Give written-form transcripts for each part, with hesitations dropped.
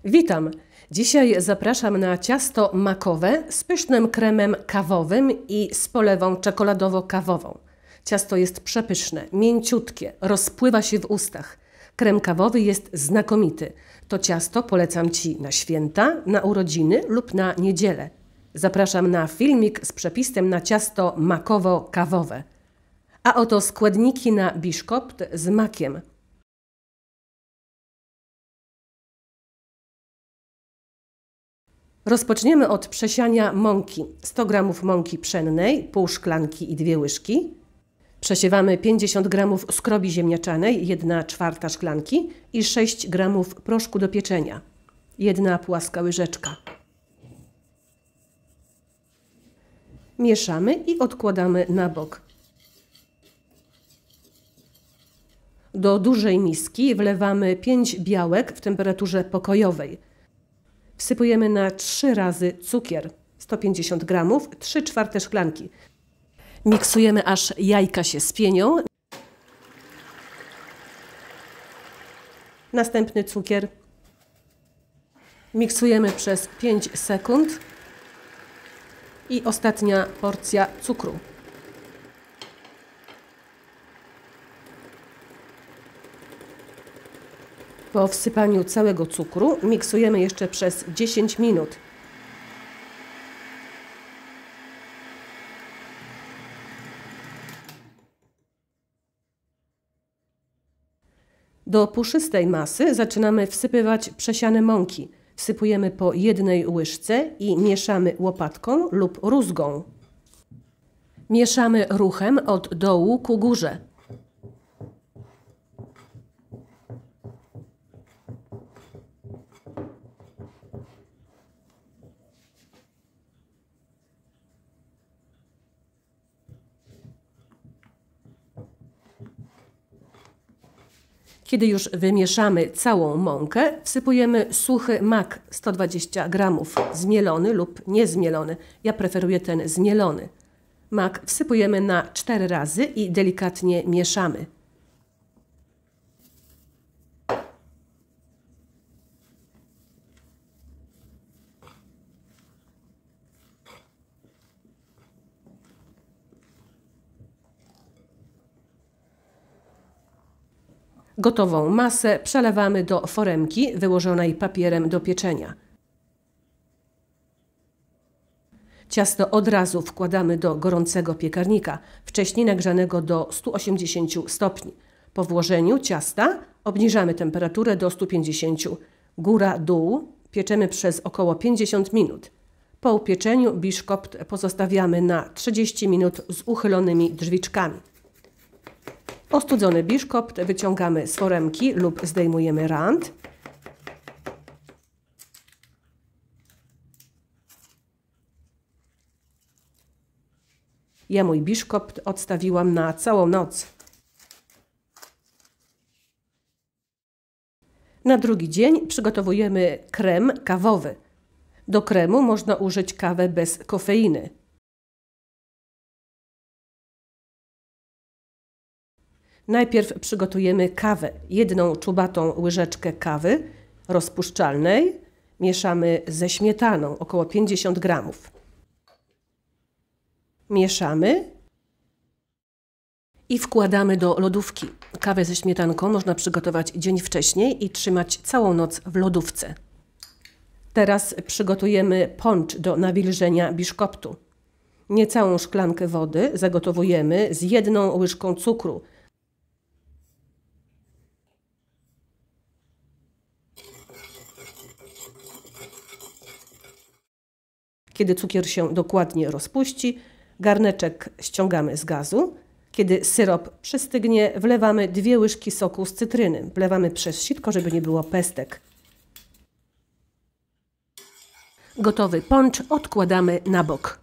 Witam! Dzisiaj zapraszam na ciasto makowe z pysznym kremem kawowym i z polewą czekoladowo-kawową. Ciasto jest przepyszne, mięciutkie, rozpływa się w ustach. Krem kawowy jest znakomity. To ciasto polecam Ci na święta, na urodziny lub na niedzielę. Zapraszam na filmik z przepisem na ciasto makowo-kawowe. A oto składniki na biszkopt z makiem. Rozpoczniemy od przesiania mąki. 100 g mąki pszennej, pół szklanki i 2 łyżki. Przesiewamy 50 g skrobi ziemniaczanej, 1/4 szklanki i 6 g proszku do pieczenia, 1 płaska łyżeczka. Mieszamy i odkładamy na bok. Do dużej miski wlewamy 5 białek w temperaturze pokojowej. Wsypujemy na 3 razy cukier, 150 g, 3/4 szklanki. Miksujemy, aż jajka się spienią. Następny cukier. Miksujemy przez 5 sekund. I ostatnia porcja cukru. Po wsypaniu całego cukru miksujemy jeszcze przez 10 minut. Do puszystej masy zaczynamy wsypywać przesiane mąki. Wsypujemy po 1 łyżce i mieszamy łopatką lub rózgą. Mieszamy ruchem od dołu ku górze. Kiedy już wymieszamy całą mąkę, wsypujemy suchy mak 120 g, zmielony lub niezmielony. Ja preferuję ten zmielony. Mak wsypujemy na 4 razy i delikatnie mieszamy. Gotową masę przelewamy do foremki wyłożonej papierem do pieczenia. Ciasto od razu wkładamy do gorącego piekarnika, wcześniej nagrzanego do 180 stopni. Po włożeniu ciasta obniżamy temperaturę do 150. Góra-dół pieczemy przez około 50 minut. Po upieczeniu biszkopt pozostawiamy na 30 minut z uchylonymi drzwiczkami. Ostudzony biszkopt wyciągamy z foremki lub zdejmujemy rant. Ja mój biszkopt odstawiłam na całą noc. Na drugi dzień przygotowujemy krem kawowy. Do kremu można użyć kawę bez kofeiny. Najpierw przygotujemy kawę. 1 czubatą łyżeczkę kawy rozpuszczalnej mieszamy ze śmietaną, około 50 g. Mieszamy i wkładamy do lodówki. Kawę ze śmietanką można przygotować dzień wcześniej i trzymać całą noc w lodówce. Teraz przygotujemy poncz do nawilżenia biszkoptu. Niecałą szklankę wody zagotowujemy z 1 łyżką cukru. Kiedy cukier się dokładnie rozpuści, garneczek ściągamy z gazu. Kiedy syrop przystygnie, wlewamy 2 łyżki soku z cytryny. Wlewamy przez sitko, żeby nie było pestek. Gotowy poncz odkładamy na bok.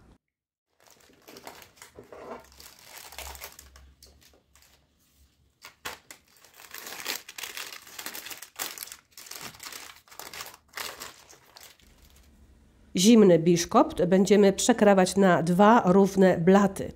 Zimny biszkopt będziemy przekrawać na 2 równe blaty.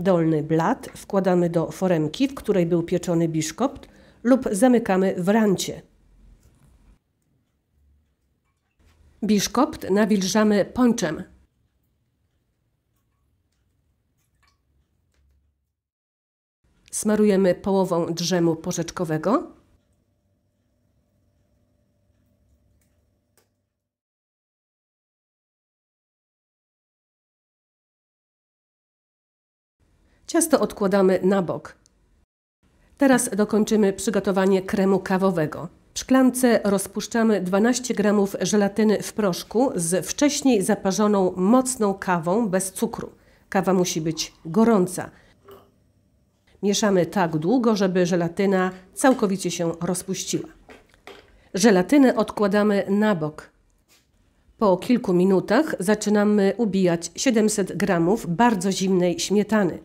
Dolny blat wkładamy do foremki, w której był pieczony biszkopt, lub zamykamy w rancie. Biszkopt nawilżamy ponczem. Smarujemy połową drzemu porzeczkowego. Ciasto odkładamy na bok. Teraz dokończymy przygotowanie kremu kawowego. W szklance rozpuszczamy 12 g żelatyny w proszku z wcześniej zaparzoną mocną kawą bez cukru. Kawa musi być gorąca. Mieszamy tak długo, żeby żelatyna całkowicie się rozpuściła. Żelatynę odkładamy na bok. Po kilku minutach zaczynamy ubijać 700 g bardzo zimnej śmietany.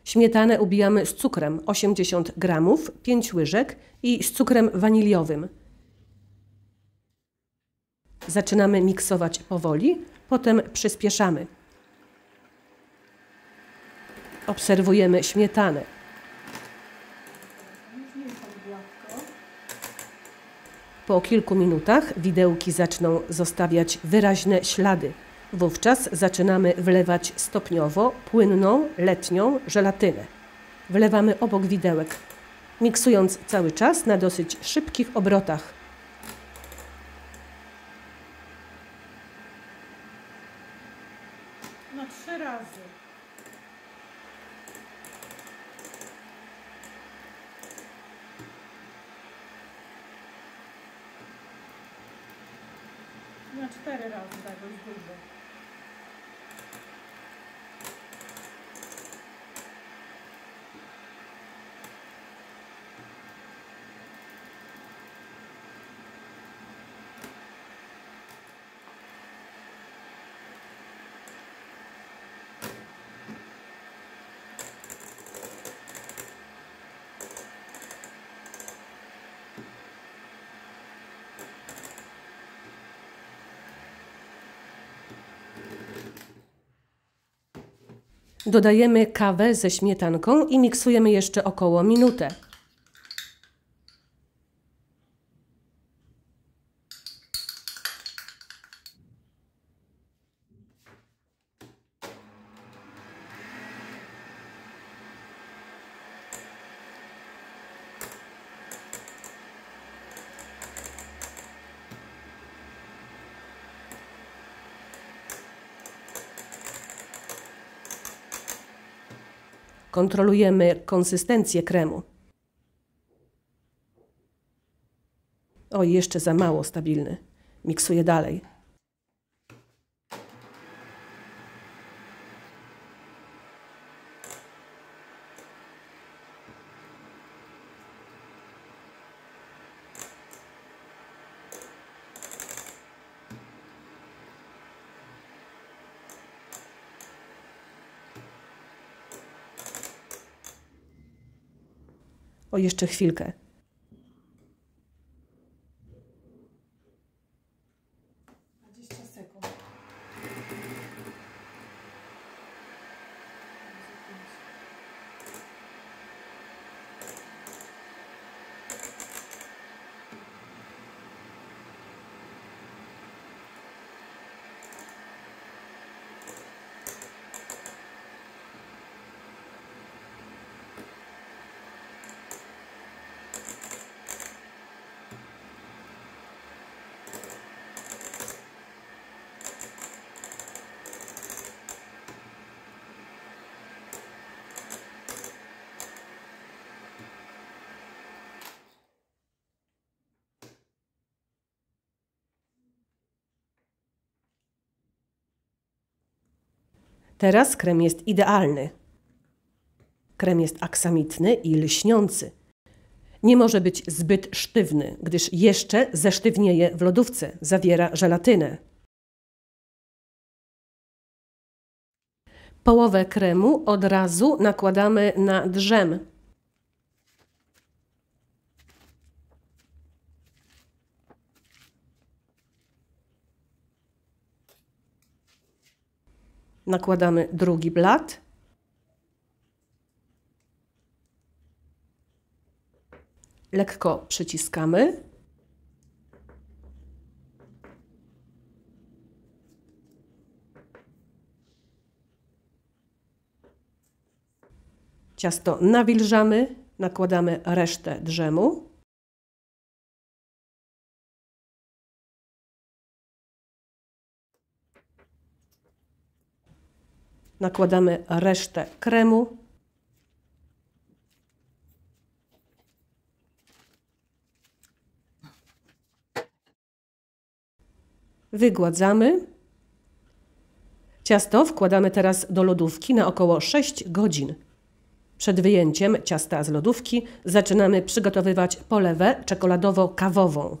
Śmietanę ubijamy z cukrem 80 g, 5 łyżek i z cukrem waniliowym. Zaczynamy miksować powoli, potem przyspieszamy. Obserwujemy śmietanę. Po kilku minutach widełki zaczną zostawiać wyraźne ślady. Wówczas zaczynamy wlewać stopniowo płynną, letnią żelatynę. Wlewamy obok widełek, miksując cały czas na dosyć szybkich obrotach. No 3 razy. Na 4 razy, tak, bo jest dużo. Dodajemy kawę ze śmietanką i miksujemy jeszcze około minutę. Kontrolujemy konsystencję kremu. Oj, jeszcze za mało stabilny. Miksuję dalej. O, jeszcze chwilkę. Teraz krem jest idealny. Krem jest aksamitny i lśniący. Nie może być zbyt sztywny, gdyż jeszcze zesztywnieje w lodówce. Zawiera żelatynę. Połowę kremu od razu nakładamy na drzem. Nakładamy drugi blat. Lekko przyciskamy. Ciasto nawilżamy, nakładamy resztę drzemu. Nakładamy resztę kremu. Wygładzamy. Ciasto wkładamy teraz do lodówki na około 6 godzin. Przed wyjęciem ciasta z lodówki zaczynamy przygotowywać polewę czekoladowo-kawową.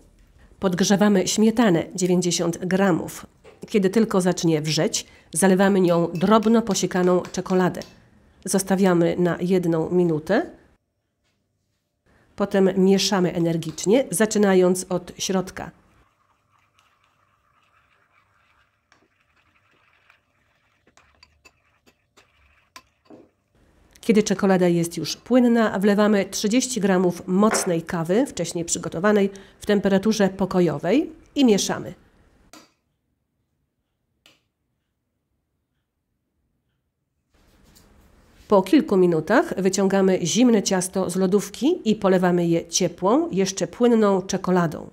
Podgrzewamy śmietanę 90 g. Kiedy tylko zacznie wrzeć, zalewamy nią drobno posiekaną czekoladę. Zostawiamy na 1 minutę. Potem mieszamy energicznie, zaczynając od środka. Kiedy czekolada jest już płynna, wlewamy 30 g mocnej kawy, wcześniej przygotowanej, w temperaturze pokojowej i mieszamy. Po kilku minutach wyciągamy zimne ciasto z lodówki i polewamy je ciepłą, jeszcze płynną czekoladą.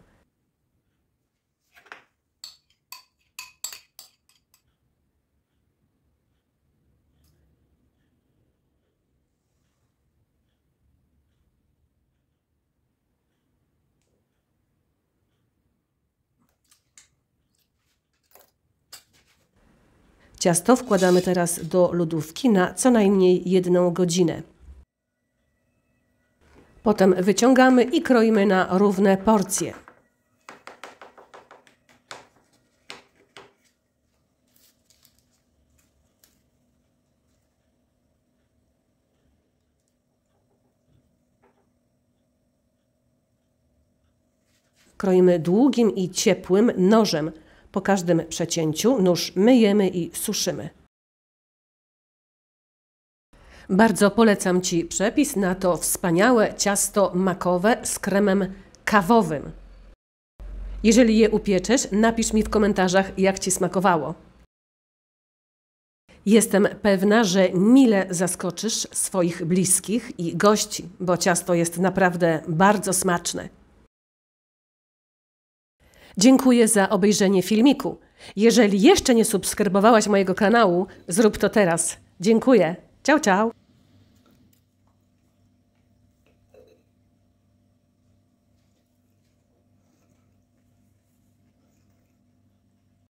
Ciasto wkładamy teraz do lodówki na co najmniej 1 godzinę. Potem wyciągamy i kroimy na równe porcje. Kroimy długim i ciepłym nożem. Po każdym przecięciu nóż myjemy i suszymy. Bardzo polecam Ci przepis na to wspaniałe ciasto makowe z kremem kawowym. Jeżeli je upieczesz, napisz mi w komentarzach, jak Ci smakowało. Jestem pewna, że mile zaskoczysz swoich bliskich i gości, bo ciasto jest naprawdę bardzo smaczne. Dziękuję za obejrzenie filmiku. Jeżeli jeszcze nie subskrybowałaś mojego kanału, zrób to teraz. Dziękuję. Ciao, ciao.